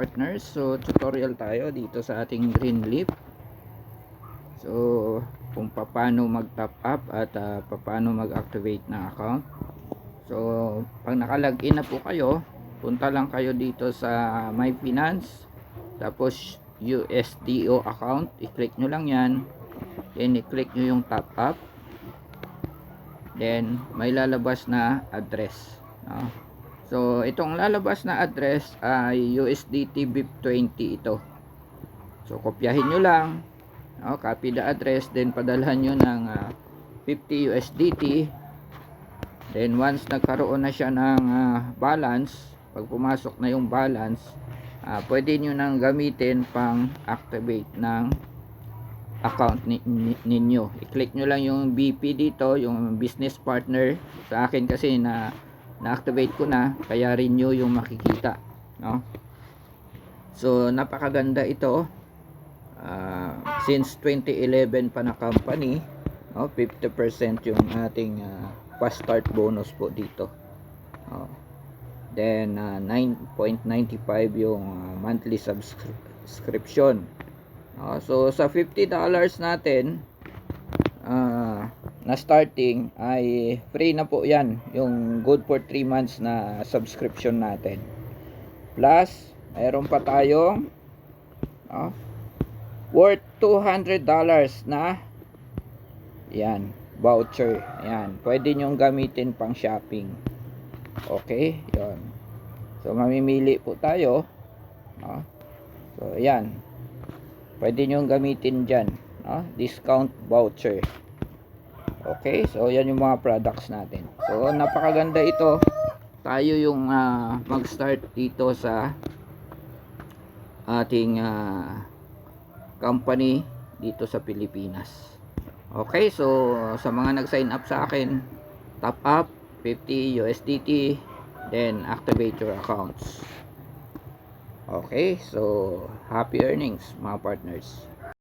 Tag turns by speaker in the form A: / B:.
A: partners. So tutorial tayo dito sa ating Greenleaf. So kung paano mag top up at paano mag activate ng account. So pag nakalagin na po kayo, punta lang kayo dito sa My Finance, tapos USDO account, i-click nyo lang yan, then i-click nyo yung top up, then may lalabas na address, no? So itong lalabas na address ay USDT BIP20 ito. So kopyahin nyo lang, no? Copy the address, then padalhan nyo ng 50 USDT. Then once nagkaroon na siya ng balance, pag pumasok na yung balance, pwede nyo nang gamitin pang activate ng account ninyo. I-click nyo lang yung BP dito, yung business partner. Sa akin kasi na-activate ko na, kaya rin nyo yung makikita, no? So napakaganda ito. Since 2011 pa na company, no? 50% yung ating fast start bonus po dito. Then 9.95 yung monthly subscription. So sa $50 natin na starting ay free na po yan, yung good for 3 months na subscription natin. Plus mayroon pa tayong worth $200 na yan voucher. Yan, pwede nyong gamitin pang shopping. Okay, yun. So mamimili po tayo, no? So yan, pwede nyo gamitin dyan, no? Discount voucher. Okay, so yan yung mga products natin. So napakaganda ito. Tayo yung mag start dito sa ating company dito sa Pilipinas. Okay, so sa mga nag sign up sa akin, top up 50 USDT, then activate your accounts. Okay, so happy earnings mga partners.